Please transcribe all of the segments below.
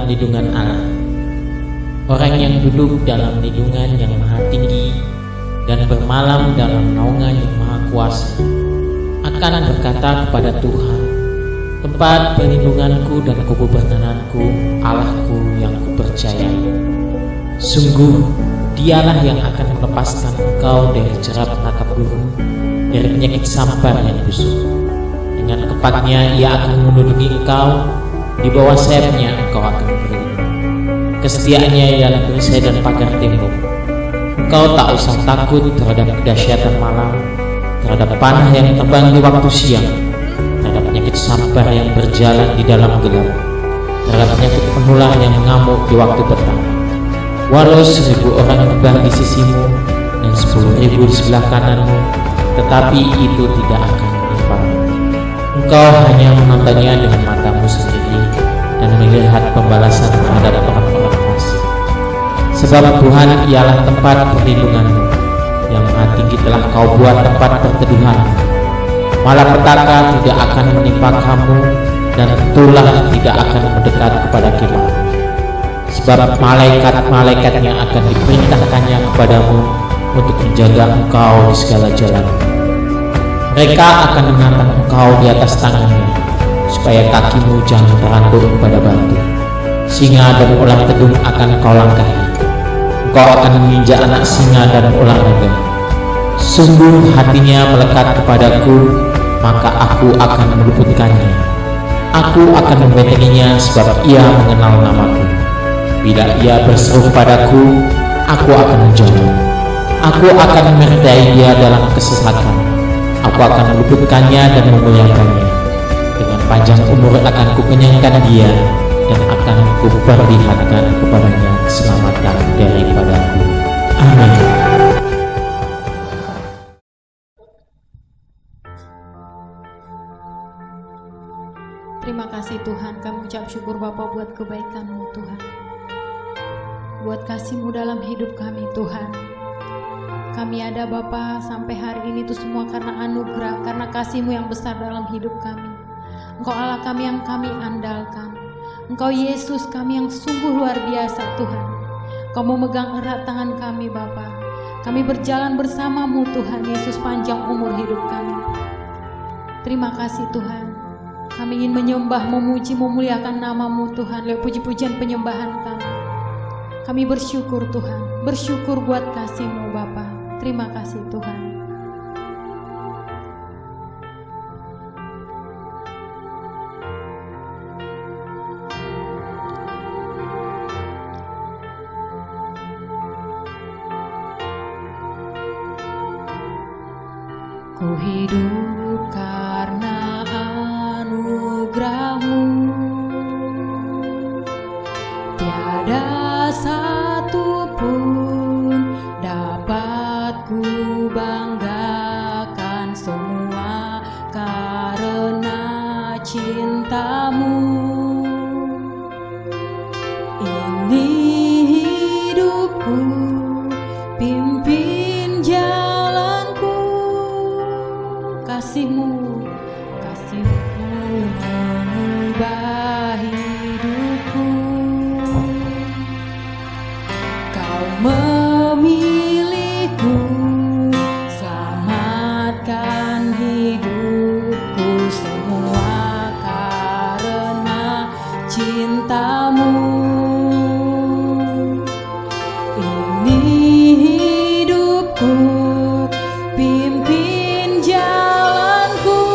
dalam lindungan Allah. Orang yang duduk dalam lindungan yang maha tinggi dan bermalam dalam naungan yang maha kuasa akan berkata kepada Tuhan, tempat perlindunganku dan kubu bertananku, Allahku yang kupercayai. Sungguh, dialah yang akan melepaskan engkau dari jerat menangkap burung, dari penyakit sampar yang busuk. Dengan kepaknya ia akan melindungi engkau, di bawah sayapnya engkau akan berlindung. Kesetiaannya ialah perisai dan pagar tembok. Engkau tak usah takut terhadap kedahsyatan malam, terhadap panah yang terbang di waktu siang, terhadap penyakit sampar yang berjalan di dalam gelap, terhadap penyakit penular yang mengamuk di waktu petang. Walau 1000 orang terbang di sisimu dan 10.000 di sebelah kananmu, tetapi itu tidak akan menimpamu. Engkau hanya menontonnya dengan matamu sendiri dan melihat pembalasan terhadap orang-orang fasik. Sebab Tuhan ialah tempat perlindunganmu, yang maha tinggi telah kau buat tempat perteduhanmu. Malapetaka tidak akan menimpa kamu, dan tulah tidak akan mendekat kepada kemahmu. Sebab malaikat-malaikatnya akan diperintahkannya kepadamu untuk menjaga engkau di segala jalan. Mereka akan mengangkat engkau di atas tangannya, supaya kakimu jangan terantuk pada batu. Singa dan ular tedung akan kau langkahi. Engkau akan menginjak anak singa dan ular naga. Sungguh hatinya melekat kepadaku, maka aku akan meluputkannya. Aku akan membentenginya sebab ia mengenal namaku. Bila ia berseru padaku, aku akan menjawab. Aku akan menyertai dia dalam kesesatan. Aku akan meluputkannya dan memuliakannya. Dengan panjang umur akan kukenyangkan dia, dan akan kuperlihatkan kepadanya keselamatan daripadaku. Amin. Terima kasih Tuhan, kami ucap syukur Bapa buat kebaikan-Mu Tuhan, buat kasih-Mu dalam hidup kami Tuhan. Kami ada Bapa sampai hari ini itu semua karena anugerah, karena kasih-Mu yang besar dalam hidup kami. Engkau Allah kami yang kami andalkan. Engkau Yesus kami yang sungguh luar biasa Tuhan. Kau memegang erat tangan kami Bapa. Kami berjalan bersama-Mu Tuhan Yesus panjang umur hidup kami. Terima kasih Tuhan. Kami ingin menyembah, memuji, memuliakan nama-Mu Tuhan lewat puji-pujian penyembahan kami. Kami bersyukur Tuhan, bersyukur buat kasih-Mu Bapa. Terima kasih Tuhan. Ku hidup karena anugerah-Mu, tiada satu pun dapat ku banggakan, semua karena cinta-Mu. Ini hidupku, pimpin jalanku, kasih-Mu, kasih-Mu mengubah hidupku. Kau memilihku, selamatkan hidupku, semua karena cinta-Mu. Ini hidupku, pimpin jalanku,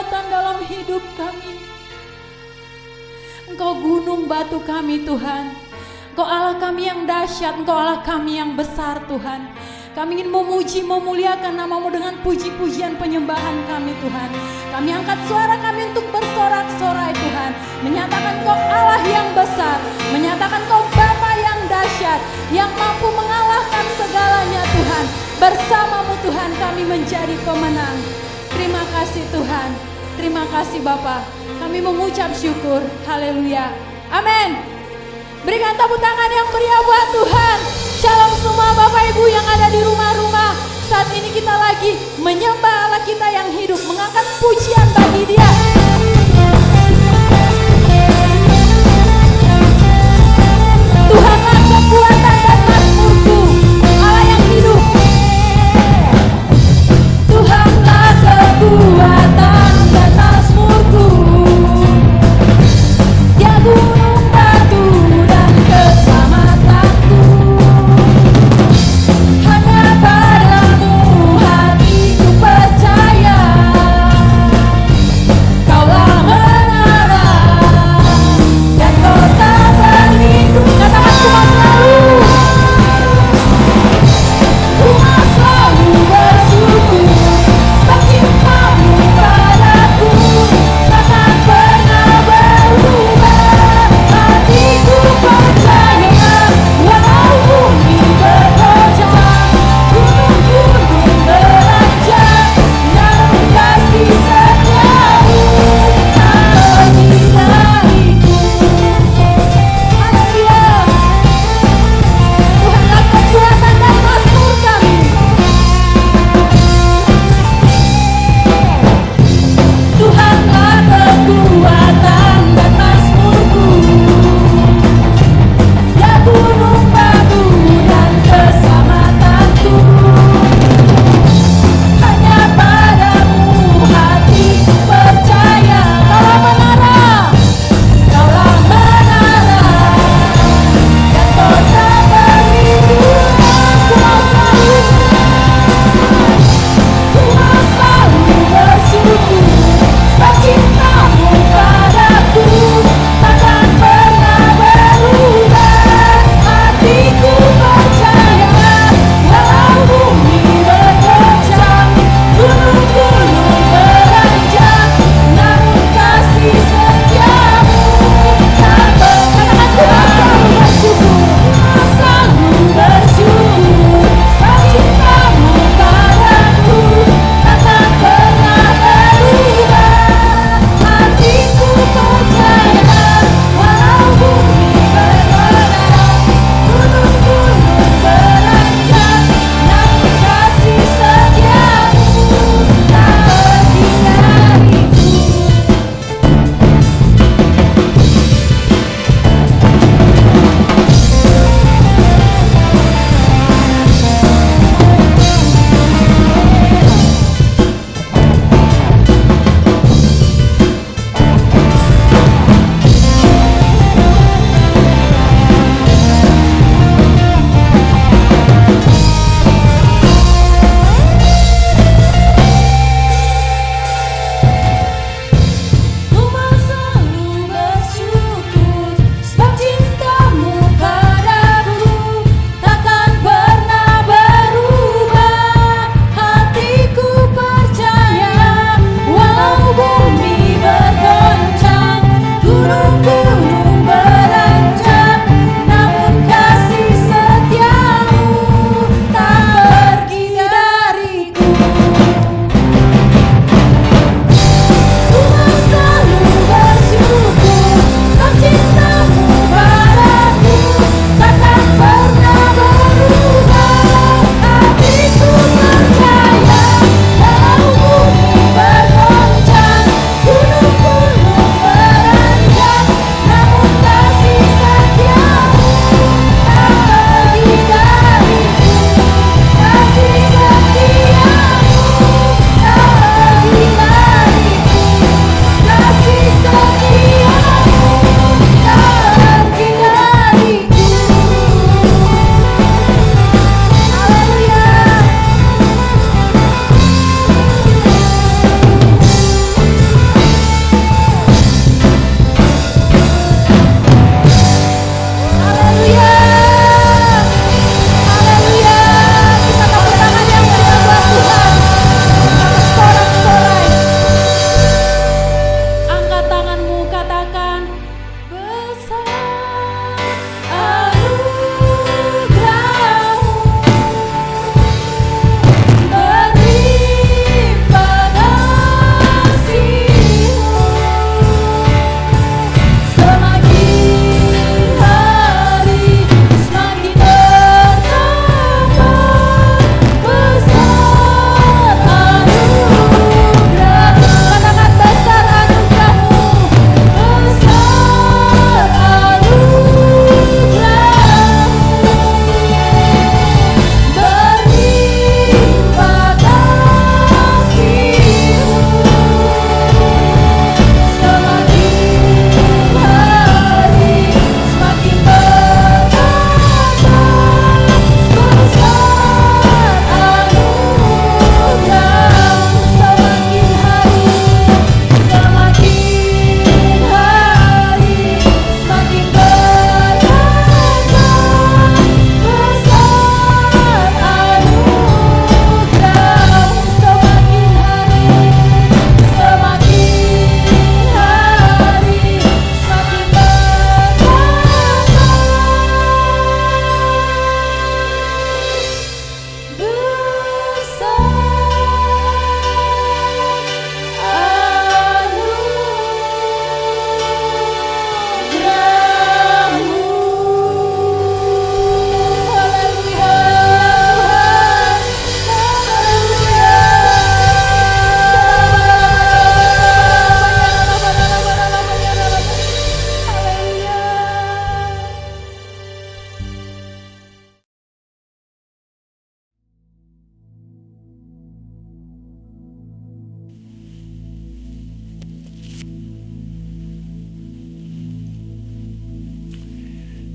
kekuatan dalam hidup kami. Engkau gunung batu kami Tuhan. Engkau Allah kami yang dahsyat, Engkau Allah kami yang besar Tuhan. Kami ingin memuji, memuliakan nama-Mu dengan puji-pujian penyembahan kami Tuhan. Kami angkat suara kami untuk bersorak-sorai Tuhan. Menyatakan Kau Allah yang besar, menyatakan Kau Bapa yang dahsyat, yang mampu mengalahkan segalanya Tuhan. Bersama-Mu Tuhan kami menjadi pemenang. Terima kasih Tuhan, terima kasih Bapa. Kami mengucap syukur, haleluya, amin. Berikan tepuk tangan yang meriah buat Tuhan. Shalom semua Bapak Ibu yang ada di rumah-rumah. Saat ini kita lagi menyembah Allah kita yang hidup, mengangkat pujian bagi Dia. Tuhanlah kekuatan dan mazmurku, Allah yang hidup. Tuhanlah kekuatan dan mazmurku, Dia gunung batu dan keselamatanku. Hanya padamu hatiku percaya.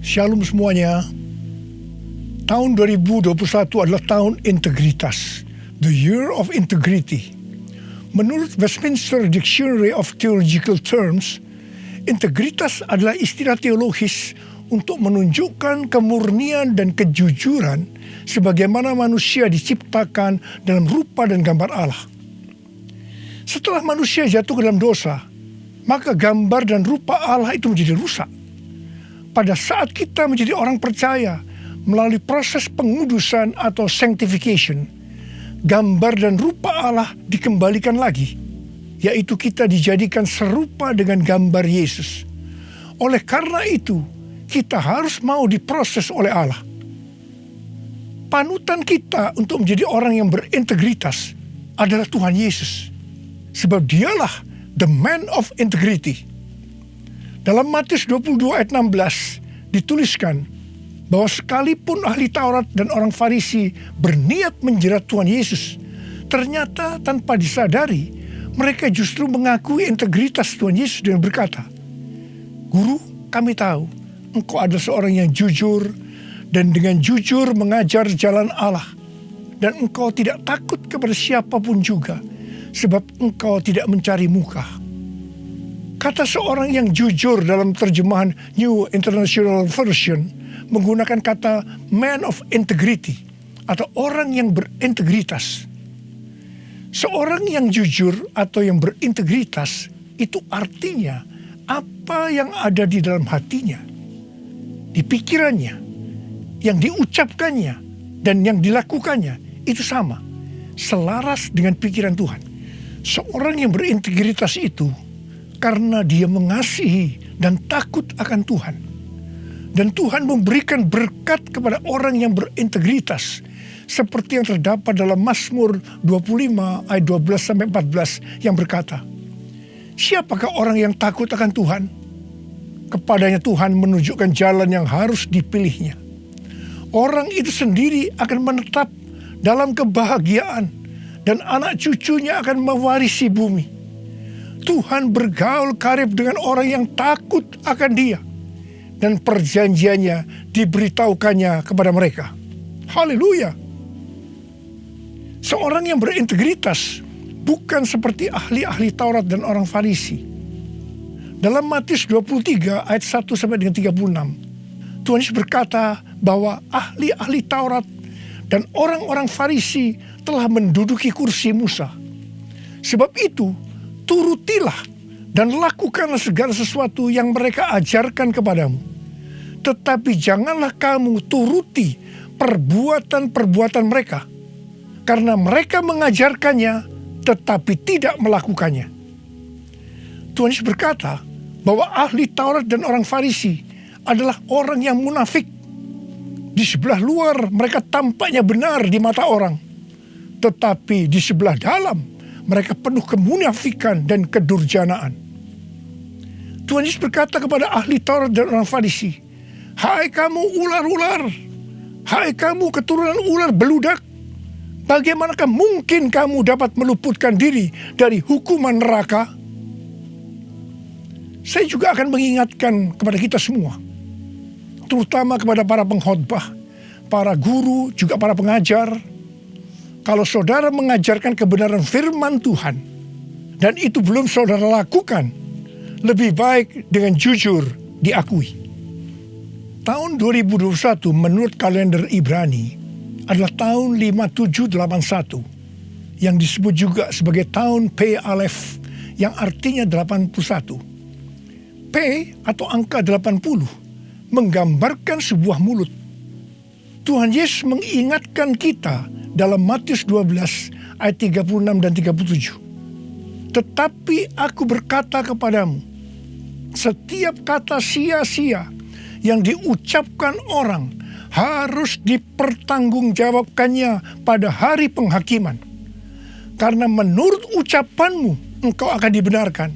Shalom semuanya. Tahun 2021 adalah tahun integritas, the year of integrity. Menurut Westminster Dictionary of Theological Terms, integritas adalah istilah teologis untuk menunjukkan kemurnian dan kejujuran sebagaimana manusia diciptakan dalam rupa dan gambar Allah. Setelah manusia jatuh ke dalam dosa, maka gambar dan rupa Allah itu menjadi rusak. Pada saat kita menjadi orang percaya melalui proses pengudusan atau sanctification, gambar dan rupa Allah dikembalikan lagi, yaitu kita dijadikan serupa dengan gambar Yesus. Oleh karena itu, kita harus mau diproses oleh Allah. Panutan kita untuk menjadi orang yang berintegritas adalah Tuhan Yesus, sebab dialah the man of integrity. Dalam Matius 22 ayat 16 dituliskan bahwa sekalipun ahli Taurat dan orang Farisi berniat menjerat Tuhan Yesus, ternyata tanpa disadari mereka justru mengakui integritas Tuhan Yesus dengan berkata, "Guru, kami tahu Engkau adalah seorang yang jujur dan dengan jujur mengajar jalan Allah, dan Engkau tidak takut kepada siapapun juga, sebab Engkau tidak mencari muka." Kata seorang yang jujur dalam terjemahan New International Version menggunakan kata man of integrity atau orang yang berintegritas. Seorang yang jujur atau yang berintegritas itu artinya apa yang ada di dalam hatinya, di pikirannya, yang diucapkannya dan yang dilakukannya itu sama, selaras dengan pikiran Tuhan. Seorang yang berintegritas itu karena dia mengasihi dan takut akan Tuhan. Dan Tuhan memberikan berkat kepada orang yang berintegritas, seperti yang terdapat dalam Mazmur 25 ayat 12-14 yang berkata, "Siapakah orang yang takut akan Tuhan? Kepadanya Tuhan menunjukkan jalan yang harus dipilihnya. Orang itu sendiri akan menetap dalam kebahagiaan, dan anak cucunya akan mewarisi bumi. Tuhan bergaul karib dengan orang yang takut akan Dia, dan perjanjiannya diberitahukannya kepada mereka." Haleluya! Seorang yang berintegritas bukan seperti ahli-ahli Taurat dan orang Farisi. Dalam Matius 23 ayat 1-36, Tuhan Yesus berkata bahwa ahli-ahli Taurat dan orang-orang Farisi telah menduduki kursi Musa. Sebab itu, turutilah dan lakukanlah segala sesuatu yang mereka ajarkan kepadamu. Tetapi janganlah kamu turuti perbuatan-perbuatan mereka, karena mereka mengajarkannya tetapi tidak melakukannya. Tuhan Yesus berkata bahwa ahli Taurat dan orang Farisi adalah orang yang munafik. Di sebelah luar mereka tampaknya benar di mata orang, tetapi di sebelah dalam mereka penuh kemunafikan dan kedurjanaan. Tuhan Yesus berkata kepada ahli Taurat dan orang Farisi, "Hai kamu ular-ular, hai kamu keturunan ular beludak, bagaimanakah mungkin kamu dapat meluputkan diri dari hukuman neraka?" Saya juga akan mengingatkan kepada kita semua, terutama kepada para pengkhotbah, para guru, juga para pengajar. Kalau saudara mengajarkan kebenaran firman Tuhan dan itu belum saudara lakukan, lebih baik dengan jujur diakui. Tahun 2021 menurut kalender Ibrani adalah tahun 5781 yang disebut juga sebagai tahun P Aleph, yang artinya 81. P atau angka 80 menggambarkan sebuah mulut. Tuhan Yesus mengingatkan kita dalam Matius 12 ayat 36 dan 37. "Tetapi aku berkata kepadamu, setiap kata sia-sia yang diucapkan orang harus dipertanggungjawabkannya pada hari penghakiman. Karena menurut ucapanmu engkau akan dibenarkan,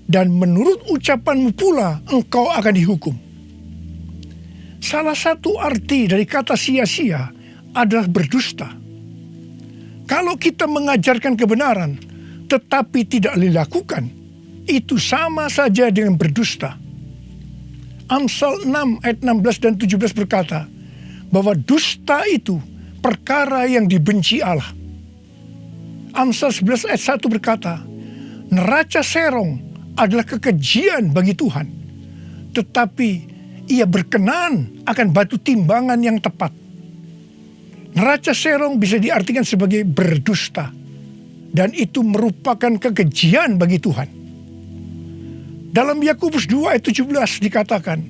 dan menurut ucapanmu pula engkau akan dihukum." Salah satu arti dari kata sia-sia adalah berdusta. Kalau kita mengajarkan kebenaran tetapi tidak dilakukan, itu sama saja dengan berdusta. Amsal 6 ayat 16 dan 17 berkata bahwa dusta itu perkara yang dibenci Allah. Amsal 11 ayat 1 berkata, neraca serong adalah kekejian bagi Tuhan, tetapi ia berkenan akan batu timbangan yang tepat. Neraca serong bisa diartikan sebagai berdusta, dan itu merupakan kekejian bagi Tuhan. Dalam Yakobus 2 ayat 17 dikatakan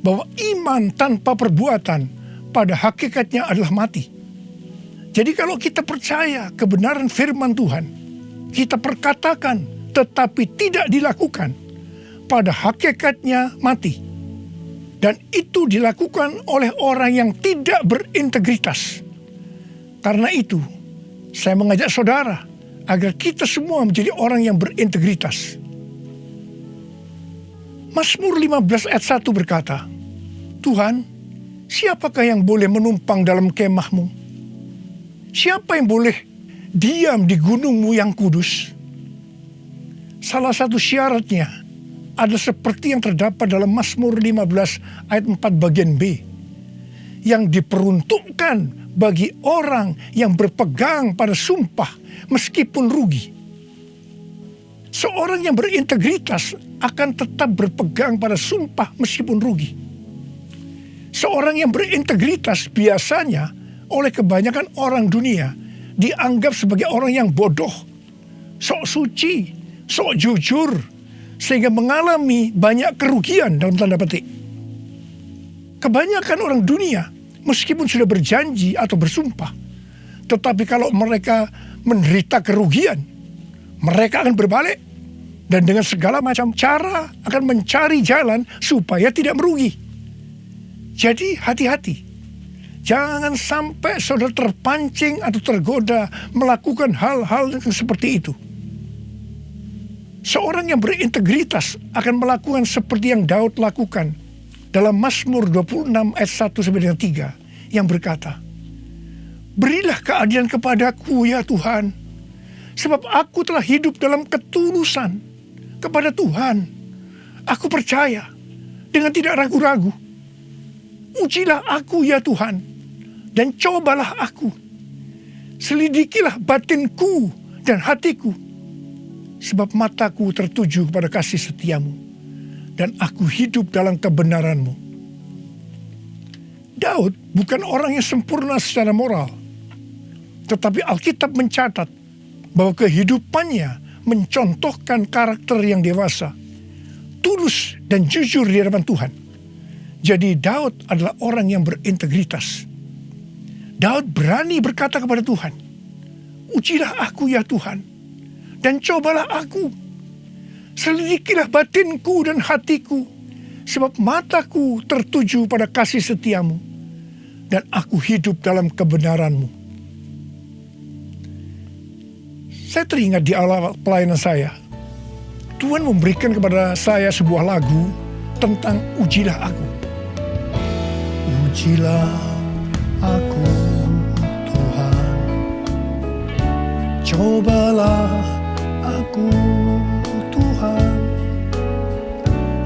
bahwa iman tanpa perbuatan pada hakikatnya adalah mati. Jadi kalau kita percaya kebenaran firman Tuhan, kita perkatakan tetapi tidak dilakukan, pada hakikatnya mati. Dan itu dilakukan oleh orang yang tidak berintegritas. Karena itu, saya mengajak saudara agar kita semua menjadi orang yang berintegritas. Mazmur 15 ayat 1 berkata, Tuhan, siapakah yang boleh menumpang dalam kemahmu? Siapa yang boleh diam di gunungmu yang kudus? Salah satu syaratnya adalah seperti yang terdapat dalam Mazmur 15 ayat 4 bagian B, yang diperuntukkan bagi orang yang berpegang pada sumpah meskipun rugi. Seorang yang berintegritas akan tetap berpegang pada sumpah meskipun rugi. Seorang yang berintegritas biasanya oleh kebanyakan orang dunia dianggap sebagai orang yang bodoh, sok suci, sok jujur, sehingga mengalami banyak kerugian dalam tanda petik. Kebanyakan orang dunia meskipun sudah berjanji atau bersumpah, tetapi kalau mereka menderita kerugian, mereka akan berbalik dan dengan segala macam cara akan mencari jalan supaya tidak merugi. Jadi hati-hati. Jangan sampai saudara terpancing atau tergoda melakukan hal-hal yang seperti itu. Seorang yang berintegritas akan melakukan seperti yang Daud lakukan dalam Mazmur 26 ayat 1 sampai dengan 3 yang berkata, berilah keadilan kepadaku ya Tuhan, sebab aku telah hidup dalam ketulusan kepada Tuhan. Aku percaya dengan tidak ragu-ragu. Ujilah aku ya Tuhan, dan cobalah aku. Selidikilah batinku dan hatiku, sebab mataku tertuju kepada kasih setiamu, dan aku hidup dalam kebenaranmu. Daud bukan orang yang sempurna secara moral, tetapi Alkitab mencatat bahwa kehidupannya mencontohkan karakter yang dewasa, tulus dan jujur di hadapan Tuhan. Jadi Daud adalah orang yang berintegritas. Daud berani berkata kepada Tuhan, ujilah aku ya Tuhan, dan cobalah aku. Selidikilah batinku dan hatiku, sebab mataku tertuju pada kasih setiamu, dan aku hidup dalam kebenaranmu. Saya teringat di awal pelayanan saya, Tuhan memberikan kepada saya sebuah lagu tentang ujilah aku. Ujilah aku Tuhan, cobalah aku Tuhan,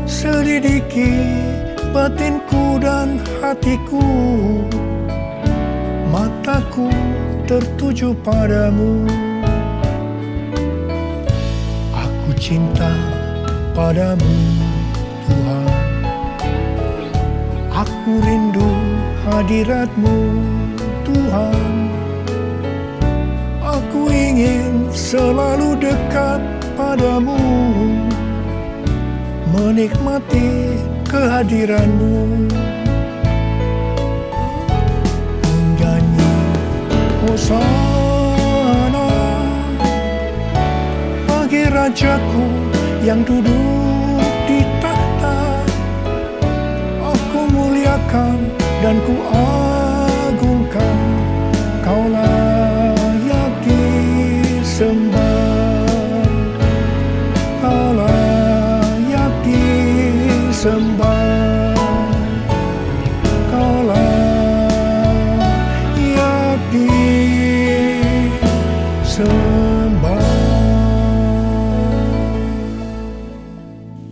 selidiki batinku dan hatiku, mataku tertuju padamu. Aku cinta padamu Tuhan, aku rindu hadiratmu Tuhan, aku ingin selalu dekat padamu, menikmati kehadiranmu. Menyanyi Hosana bagi Rajaku yang duduk di tahta. Aku muliakan dan ku agungkan, kau layak disembah, kau layak disembah, kau layak disembah.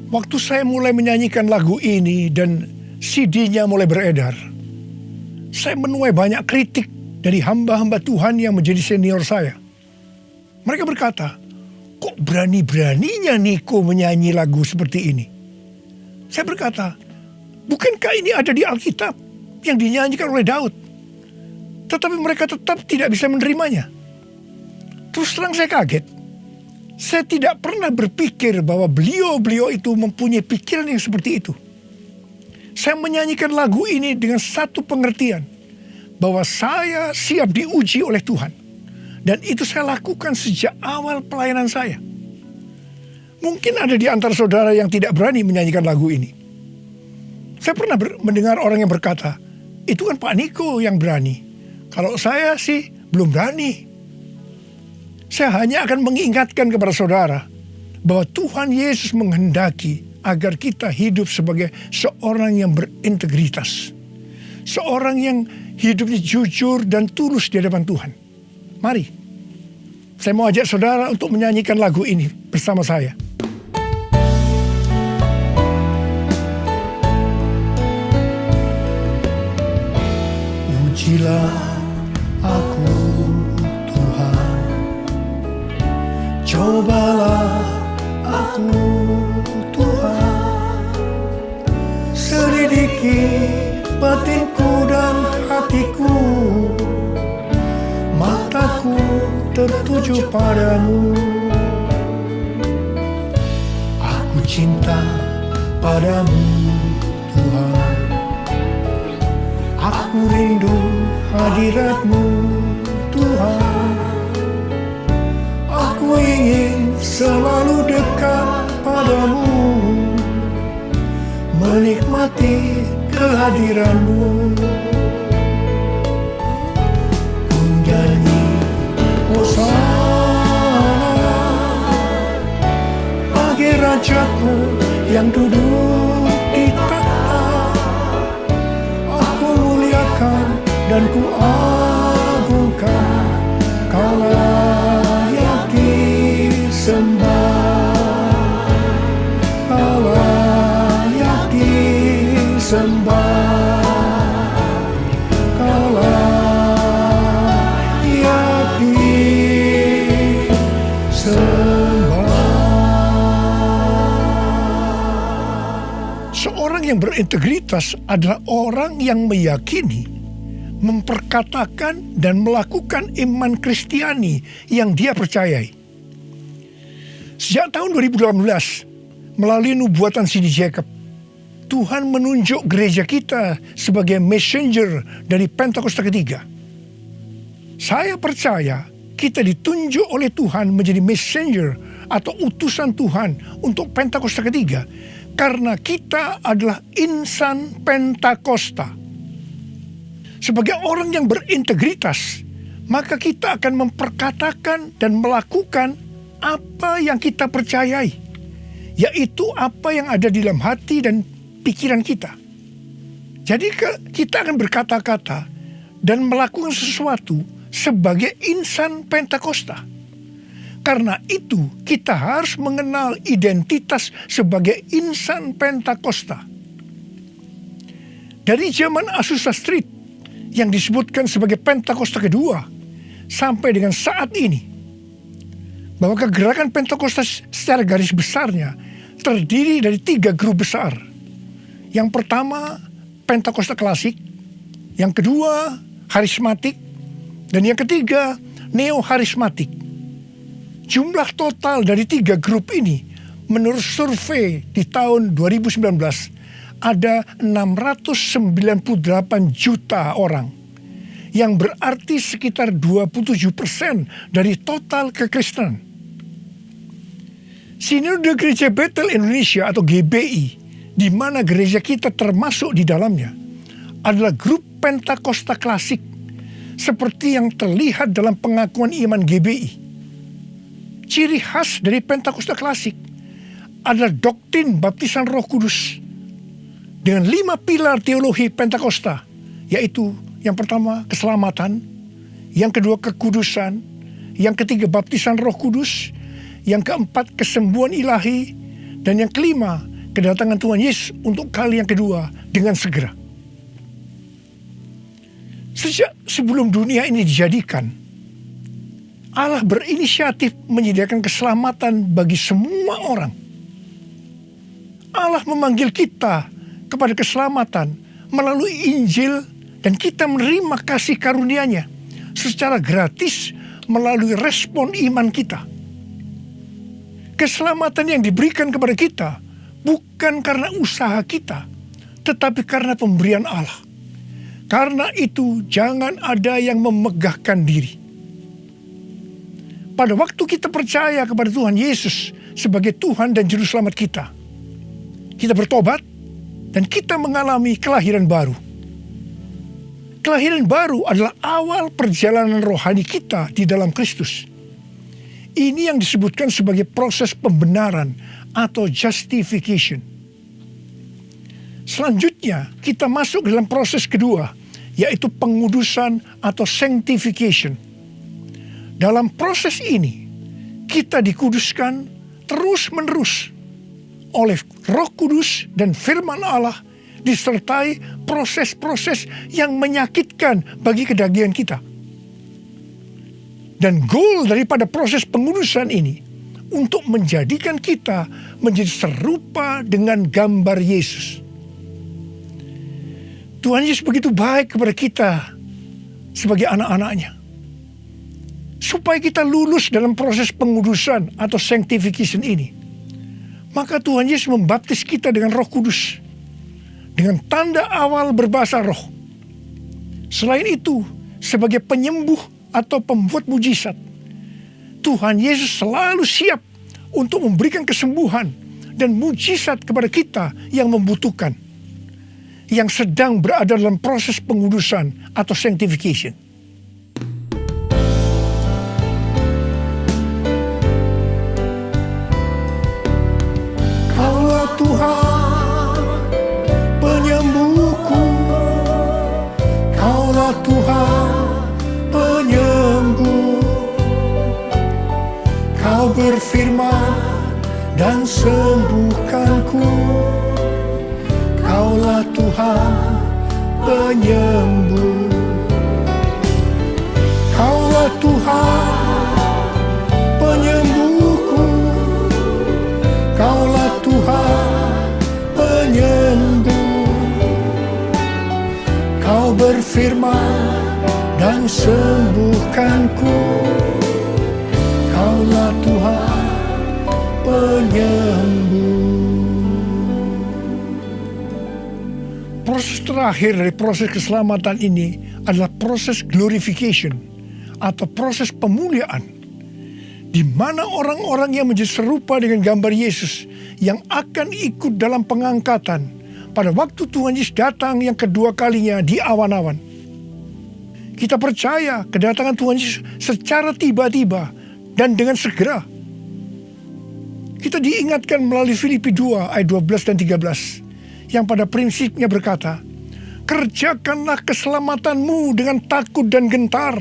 Waktu saya mulai menyanyikan lagu ini dan CD-nya mulai beredar, saya menuai banyak kritik dari hamba-hamba Tuhan yang menjadi senior saya. Mereka berkata, kok berani-beraninya Niko menyanyi lagu seperti ini? Saya berkata, bukankah ini ada di Alkitab yang dinyanyikan oleh Daud? Tetapi mereka tetap tidak bisa menerimanya. Terus terang saya kaget. Saya tidak pernah berpikir bahwa beliau-beliau itu mempunyai pikiran yang seperti itu. Saya menyanyikan lagu ini dengan satu pengertian, bahwa saya siap diuji oleh Tuhan. Dan itu saya lakukan sejak awal pelayanan saya. Mungkin ada di antara saudara yang tidak berani menyanyikan lagu ini. Saya pernah mendengar orang yang berkata, itu kan Pak Niko yang berani. Kalau saya sih belum berani. Saya hanya akan mengingatkan kepada saudara bahwa Tuhan Yesus menghendaki agar kita hidup sebagai seorang yang berintegritas. Seorang yang hidupnya jujur dan tulus di hadapan Tuhan. Mari, saya mau ajak saudara untuk menyanyikan lagu ini bersama saya. Ujilah aku, Tuhan, cobalah aku, Tuhan, selidiki batinku dan hatiku, mataku tertuju padamu. Aku cinta padamu, Tuhan, aku rindu hadirat-Mu, Tuhan. Aku ingin selalu dekat padamu, menikmati kehadiran-Mu. Ku nyanyi Hosana bagi Rajaku yang duduk di tahta. Aku muliakan dan ku agungkan, Kau layak disembah, Kau layak disembah, Kau layak disembah. Seorang yang berintegritas adalah orang yang meyakini, memperkatakan dan melakukan iman Kristiani yang dia percayai. Sejak tahun 2018, melalui nubuatan C.D. Jacob, Tuhan menunjuk gereja kita sebagai messenger dari Pentakosta ketiga. Saya percaya kita ditunjuk oleh Tuhan menjadi messenger atau utusan Tuhan untuk Pentakosta ketiga, karena kita adalah insan Pentakosta. Sebagai orang yang berintegritas, maka kita akan memperkatakan dan melakukan apa yang kita percayai, yaitu apa yang ada di dalam hati dan pikiran kita. Jadi kita akan berkata-kata dan melakukan sesuatu sebagai insan Pentakosta. Karena itu kita harus mengenal identitas sebagai insan Pentakosta. Dari zaman Azusa Street yang disebutkan sebagai Pentakosta kedua sampai dengan saat ini, bahwa kegerakan Pentakosta secara garis besarnya terdiri dari 3 grup besar. Yang pertama Pentakosta klasik, yang kedua harismatik, dan yang ketiga neo-harismatik. Jumlah total dari 3 grup ini menurut survei di tahun 2019 ada 698 juta orang, yang berarti sekitar 27% dari total kekristenan. Sinode Gereja Betel Indonesia atau GBI, di mana gereja kita termasuk di dalamnya, adalah grup Pentakosta klasik, seperti yang terlihat dalam pengakuan iman GBI. Ciri khas dari Pentakosta klasik adalah doktrin baptisan Roh Kudus dengan 5 pilar teologi Pentakosta, yaitu yang pertama keselamatan, yang kedua kekudusan, yang ketiga baptisan Roh Kudus, yang keempat kesembuhan ilahi, dan yang kelima kedatangan Tuhan Yesus untuk kali yang kedua dengan segera. Sejak sebelum dunia ini dijadikan, Allah berinisiatif menyediakan keselamatan bagi semua orang. Allah memanggil kita kepada keselamatan melalui Injil, dan kita menerima kasih karunia-Nya secara gratis melalui respon iman kita. Keselamatan yang diberikan kepada kita bukan karena usaha kita, tetapi karena pemberian Allah. Karena itu jangan ada yang memegahkan diri. Pada waktu kita percaya kepada Tuhan Yesus sebagai Tuhan dan Juru Selamat kita bertobat dan kita mengalami kelahiran baru. Kelahiran baru adalah awal perjalanan rohani kita di dalam Kristus. Ini yang disebutkan sebagai proses pembenaran atau justification. Selanjutnya kita masuk dalam proses kedua, yaitu pengudusan atau sanctification. Dalam proses ini kita dikuduskan terus-menerus oleh Roh Kudus dan firman Allah, disertai proses-proses yang menyakitkan bagi kedagingan kita. Dan goal daripada proses pengudusan ini untuk menjadikan kita menjadi serupa dengan gambar Yesus. Tuhan Yesus begitu baik kepada kita sebagai anak-anaknya, supaya kita lulus dalam proses pengudusan atau sanctification ini. Maka Tuhan Yesus membaptis kita dengan Roh Kudus, dengan tanda awal berbahasa roh. Selain itu, sebagai penyembuh atau pembuat mujizat, Tuhan Yesus selalu siap untuk memberikan kesembuhan dan mujizat kepada kita yang membutuhkan, yang sedang berada dalam proses pengudusan atau sanctification. Kaulah Tuhan penyembuhku, Kaulah Tuhan penyembuh. Kau berfirman dan sembuhkanku, Kaulah Tuhan penyembuh. Kaulah Tuhan penyembuhku, Kaulah Tuhan penyembuh. Kau berfirman dan sembuhkanku, Kaulah Tuhan penyembuh. Proses terakhir dari proses keselamatan ini adalah proses glorification atau proses pemuliaan, di mana orang-orang yang menjadi serupa dengan gambar Yesus yang akan ikut dalam pengangkatan pada waktu Tuhan Yesus datang yang kedua kalinya di awan-awan. Kita percaya kedatangan Tuhan Yesus secara tiba-tiba dan dengan segera. Kita diingatkan melalui Filipi 2 ayat 12 dan 13 yang pada prinsipnya berkata, kerjakanlah keselamatanmu dengan takut dan gentar,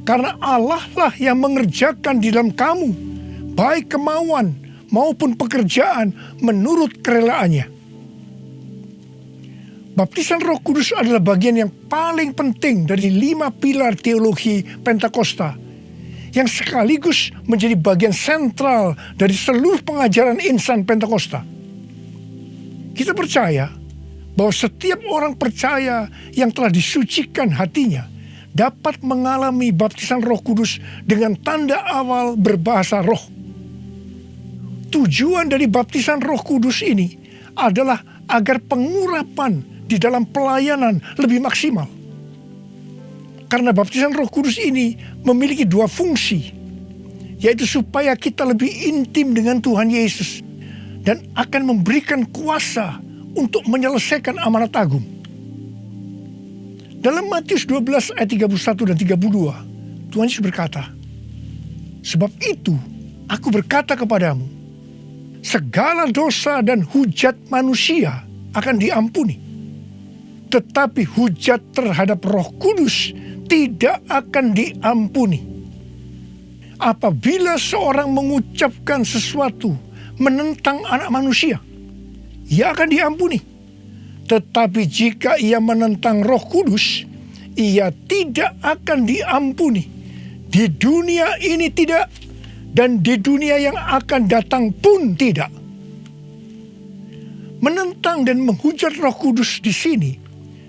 karena Allah lah yang mengerjakan di dalam kamu baik kemauan maupun pekerjaan menurut kerelaannya. Baptisan Roh Kudus adalah bagian yang paling penting dari 5 pilar teologi Pentakosta, yang sekaligus menjadi bagian sentral dari seluruh pengajaran insan Pentakosta. Kita percaya bahwa setiap orang percaya yang telah disucikan hatinya dapat mengalami baptisan Roh Kudus dengan tanda awal berbahasa roh. Tujuan dari baptisan Roh Kudus ini adalah agar pengurapan di dalam pelayanan lebih maksimal. Karena baptisan Roh Kudus ini memiliki 2 fungsi, yaitu supaya kita lebih intim dengan Tuhan Yesus dan akan memberikan kuasa untuk menyelesaikan amanat agung. Dalam Matius 12 ayat 31 dan 32, Tuhan Yesus berkata, sebab itu aku berkata kepadamu, segala dosa dan hujat manusia akan diampuni, tetapi hujat terhadap Roh Kudus tidak akan diampuni. Apabila seorang mengucapkan sesuatu menentang anak manusia, ia akan diampuni. Tetapi jika ia menentang Roh Kudus, ia tidak akan diampuni. Di dunia ini tidak, dan di dunia yang akan datang pun tidak. Menentang dan menghujat Roh Kudus di sini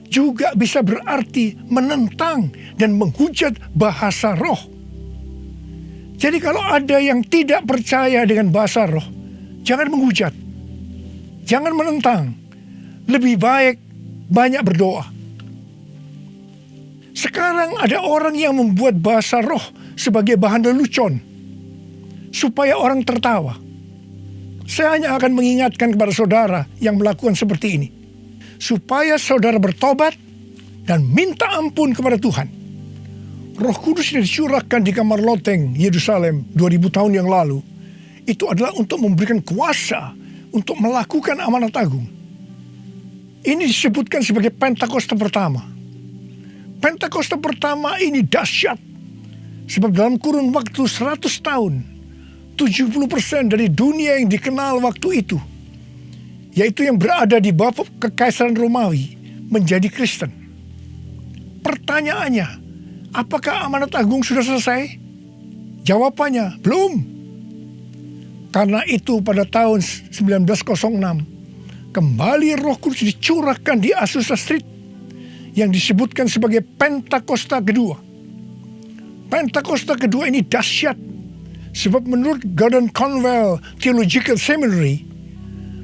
juga bisa berarti menentang dan menghujat bahasa roh. Jadi kalau ada yang tidak percaya dengan bahasa roh, jangan menghujat, jangan menentang. Lebih baik banyak berdoa. Sekarang ada orang yang membuat bahasa roh sebagai bahan lelucon supaya orang tertawa. Saya hanya akan mengingatkan kepada saudara yang melakukan seperti ini, supaya saudara bertobat dan minta ampun kepada Tuhan. Roh Kudus yang dicurahkan di kamar loteng Yerusalem 2000 tahun yang lalu, itu adalah untuk memberikan kuasa untuk melakukan amanat agung. Ini disebutkan sebagai Pentakosta pertama. Pentakosta pertama ini dahsyat, sebab dalam kurun waktu 100 tahun, 70% dari dunia yang dikenal waktu itu, yaitu yang berada di bawah kekaisaran Romawi, menjadi Kristen. Pertanyaannya, apakah amanat agung sudah selesai? Jawabannya, belum. Karena itu pada tahun 1906, kembali Roh Kudus dicurahkan di Azusa Street, yang disebutkan sebagai Pentakosta kedua. Pentakosta kedua ini dahsyat, sebab menurut Gordon Conwell Theological Seminary,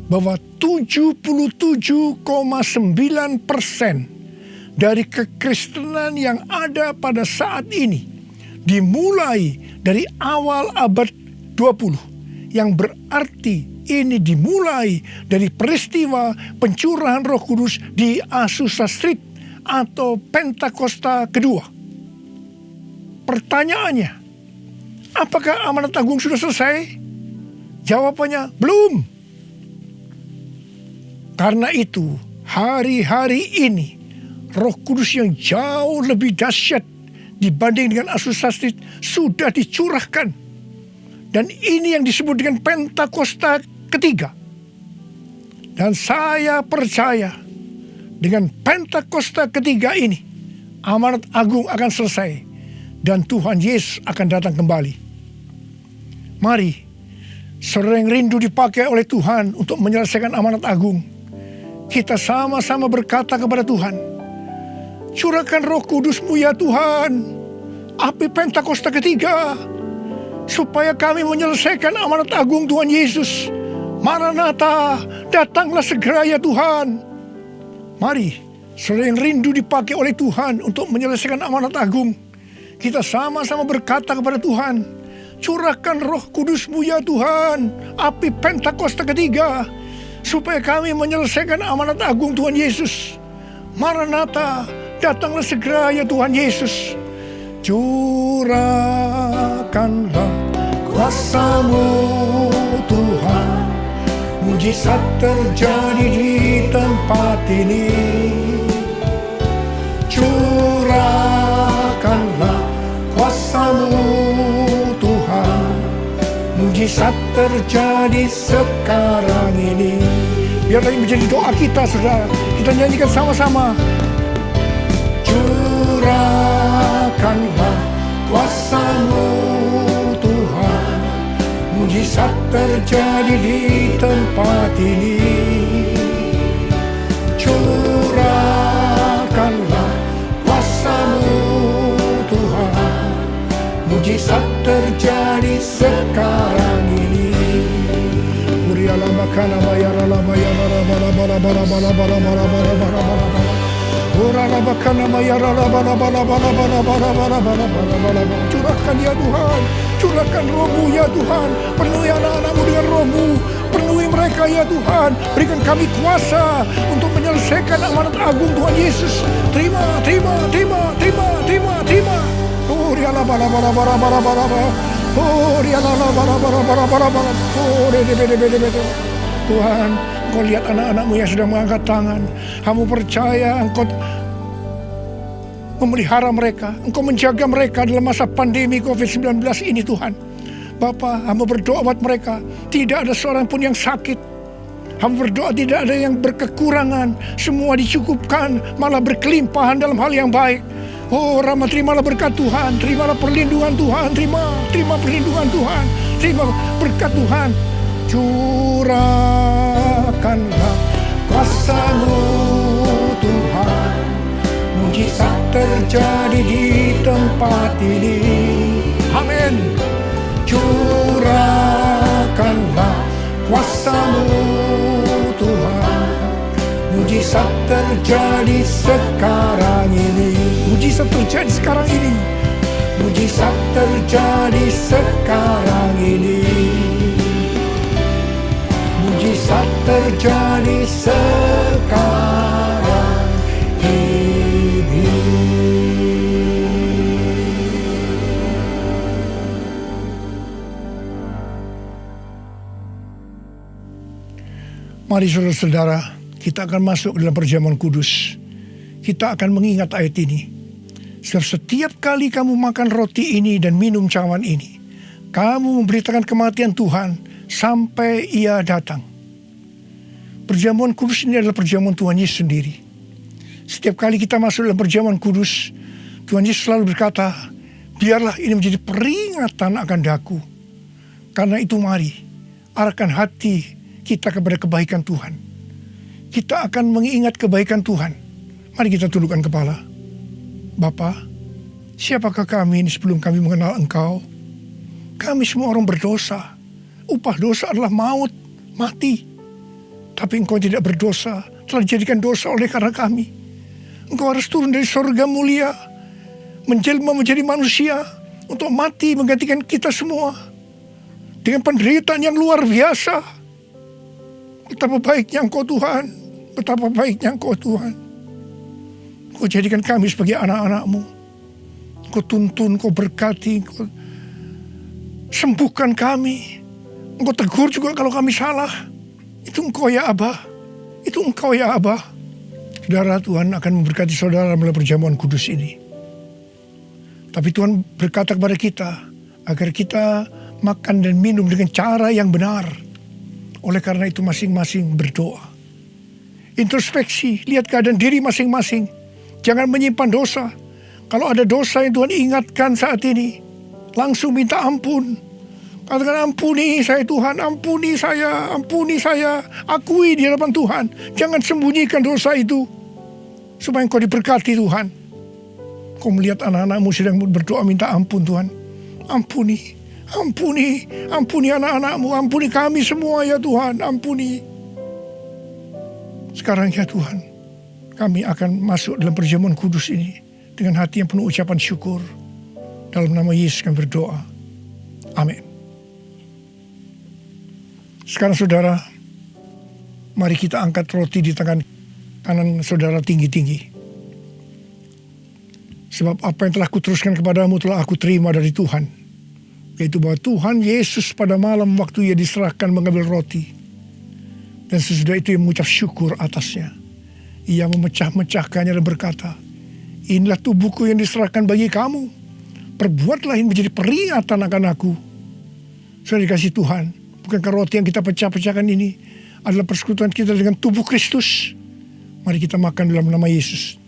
bahwa 77,9% dari kekristenan yang ada pada saat ini dimulai dari awal abad 20, yang berarti ini dimulai dari peristiwa pencurahan Roh Kudus di Azusa Street atau Pentakosta kedua. Pertanyaannya, apakah amanat agung sudah selesai? Jawabannya, belum. Karena itu, hari-hari ini, Roh Kudus yang jauh lebih dahsyat dibanding dengan Azusa Street sudah dicurahkan. Dan ini yang disebut dengan Pentakosta ketiga. Dan saya percaya dengan Pentakosta ketiga ini, amanat agung akan selesai dan Tuhan Yesus akan datang kembali. Mari, saudara yang rindu dipakai oleh Tuhan untuk menyelesaikan amanat agung, kita sama-sama berkata kepada Tuhan, curahkan Roh Kudus-Mu ya Tuhan, api Pentakosta ketiga, supaya kami menyelesaikan amanat agung Tuhan Yesus. Maranatha, datanglah segera ya Tuhan. Mari, saudara yang rindu dipakai oleh Tuhan untuk menyelesaikan amanat agung, kita sama-sama berkata kepada Tuhan, curahkan Roh Kudus-Mu ya Tuhan, api Pentakosta ketiga, supaya kami menyelesaikan amanat agung Tuhan Yesus. Maranatha, datanglah segera ya Tuhan Yesus. Curahkanlah kuasa-Mu Tuhan, mujizat terjadi di tempat ini. Curahkanlah kuasa-Mu Tuhan, mujizat terjadi sekarang ini. Biarlah ini menjadi doa kita, saudara. Kita nyanyikan sama-sama. Curahkanlah kuasa-Mu Tuhan, mujizat terjadi di tempat ini. Curahkanlah kuasa-Mu Tuhan, mujizat terjadi sekarang ini. Curahkan ya Tuhan, curahkan Roh-Mu ya Tuhan, penuhi anak-anak-Mu dengan Roh-Mu, penuhi mereka ya Tuhan, berikan kami kuasa untuk menyelesaikan amanat agung Tuhan Yesus. Terima. Tuhan, Engkau lihat anak-anak-Mu yang sedang mengangkat tangan. Kamu percaya Engkau memelihara mereka, Engkau menjaga mereka dalam masa pandemi COVID-19 ini Tuhan. Bapa, hamba berdoa buat mereka, tidak ada seorang pun yang sakit. Hamba berdoa tidak ada yang berkekurangan, semua dicukupkan, malah berkelimpahan dalam hal yang baik. Oh Rama, terimalah berkat Tuhan, terimalah perlindungan Tuhan, terima perlindungan Tuhan, terima berkat Tuhan. Curahkanlah kuasa-Mu Tuhan, mujizat terjadi di tempat ini. Amin. Curahkanlah kuasa-Mu Tuhan, mujizat terjadi sekarang ini. Mujizat terjadi sekarang ini. Mujizat terjadi sekarang ini. Mujizat terjadi sekarang ini. Mari saudara-saudara, kita akan masuk dalam perjamuan kudus. Kita akan mengingat ayat ini. Sebab setiap kali kamu makan roti ini dan minum cawan ini, kamu memberitakan kematian Tuhan sampai Ia datang. Perjamuan kudus ini adalah perjamuan Tuhan Yesus sendiri. Setiap kali kita masuk dalam perjamuan kudus, Tuhan Yesus selalu berkata, biarlah ini menjadi peringatan akan daku. Karena itu mari, arahkan hati kita kepada kebaikan Tuhan. Kita akan mengingat kebaikan Tuhan. Mari kita tundukkan kepala. Bapa, siapakah kami ini sebelum kami mengenal Engkau? Kami semua orang berdosa. Upah dosa adalah maut, mati. Tapi Engkau tidak berdosa, telah dijadikan dosa oleh karena kami. Engkau harus turun dari surga mulia, menjelma menjadi manusia, untuk mati menggantikan kita semua. Dengan penderitaan yang luar biasa. Betapa baiknya Engkau Tuhan, betapa baiknya Engkau Tuhan. Kau jadikan kami sebagai anak-anak-Mu. Kau tuntun, Kau berkati, Kau sembuhkan kami. Engkau tegur juga kalau kami salah. Itu Engkau ya Abah. Itu Engkau ya Abah. Saudara, Tuhan akan memberkati saudara melalui perjamuan kudus ini. Tapi Tuhan berkata kepada kita, agar kita makan dan minum dengan cara yang benar. Oleh karena itu masing-masing berdoa. Introspeksi, lihat keadaan diri masing-masing. Jangan menyimpan dosa. Kalau ada dosa yang Tuhan ingatkan saat ini, langsung minta ampun. Katakan, ampuni saya Tuhan, ampuni saya, akui di hadapan Tuhan. Jangan sembunyikan dosa itu, supaya Engkau diberkati Tuhan. Kau melihat anak-anak-Mu sedang berdoa minta ampun Tuhan. Ampuni anak-anak-Mu, ampuni kami semua ya Tuhan, ampuni. Sekarang ya Tuhan, kami akan masuk dalam perjamuan kudus ini dengan hati yang penuh ucapan syukur. Dalam nama Yesus kami berdoa. Amin. Sekarang saudara, mari kita angkat roti di tangan kanan saudara tinggi-tinggi. Sebab apa yang telah kuteruskan kepadamu telah aku terima dari Tuhan. Yaitu bahwa Tuhan Yesus pada malam waktu Ia diserahkan mengambil roti. Dan sesudah itu Ia mengucap syukur atasnya. Ia memecah-mecahkannya dan berkata, inilah tubuhku yang diserahkan bagi kamu. Perbuatlah ini menjadi peringatan akan aku. Saudara dikasih Tuhan, bukankah roti yang kita pecah-pecahkan ini adalah persekutuan kita dengan tubuh Kristus? Mari kita makan dalam nama Yesus.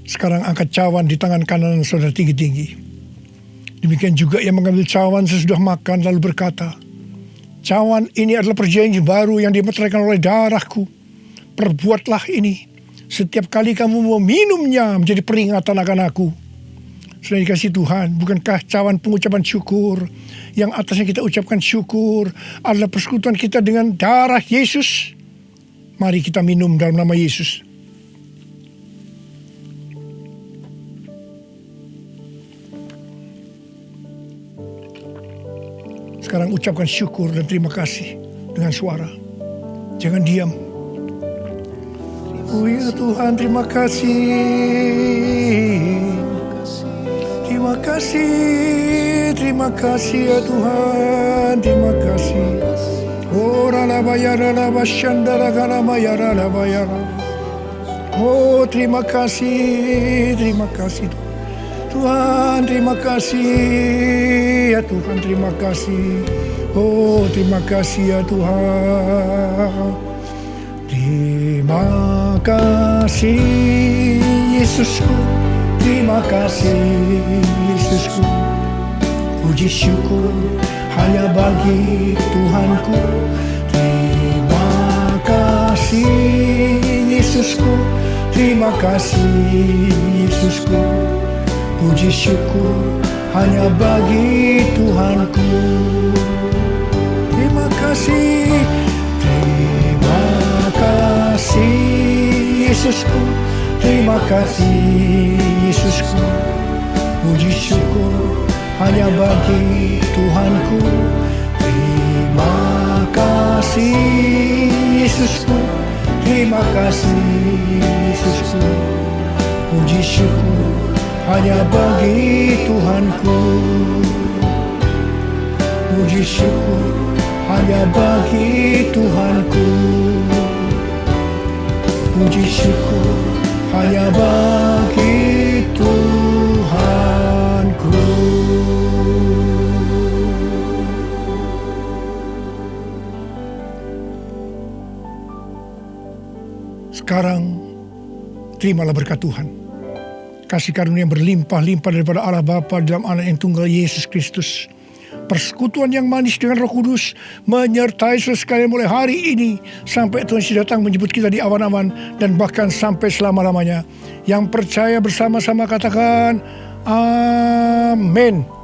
Sekarang angkat cawan di tangan kanan saudara tinggi-tinggi. Demikian juga ia mengambil cawan sesudah makan lalu berkata, cawan ini adalah perjanjian baru yang dimeteraikan oleh darahku. Perbuatlah ini setiap kali kamu mau minumnya menjadi peringatan akan aku. Sudah dikasih Tuhan, bukankah cawan pengucapan syukur yang atasnya kita ucapkan syukur adalah persekutuan kita dengan darah Yesus? Mari kita minum dalam nama Yesus. Sekarang ucapkan syukur dan terima kasih dengan suara. Jangan diam. Oh ya Tuhan, terima kasih. Terima kasih ya Tuhan. Terima kasih. Oh, terima kasih Tuhan, terima kasih ya Tuhan, terima kasih. Oh, terima kasih ya Tuhan. Terima kasih Yesusku, terima kasih Yesusku. Puji syukur hanya bagi Tuhanku. Terima kasih Yesusku, terima kasih Yesusku. Puji syukur hanya bagi Tuhanku. Terima kasih, terima kasih Yesusku, terima kasih Yesusku. Puji syukur hanya bagi Tuhanku. Terima kasih Yesusku, terima kasih Yesusku. Puji syukur hanya bagi Tuhanku. Puji syukur hanya bagi Tuhanku. Puji syukur hanya bagi Tuhanku. Sekarang terimalah berkat Tuhan. Kasih karunia yang berlimpah-limpah daripada Allah Bapa dalam Anak yang tunggal Yesus Kristus. Persekutuan yang manis dengan Roh Kudus menyertai saudara sekalian mulai hari ini sampai Tuhan Yesus datang menjemput kita di awan-awan dan bahkan sampai selama-lamanya. Yang percaya bersama-sama katakan amin.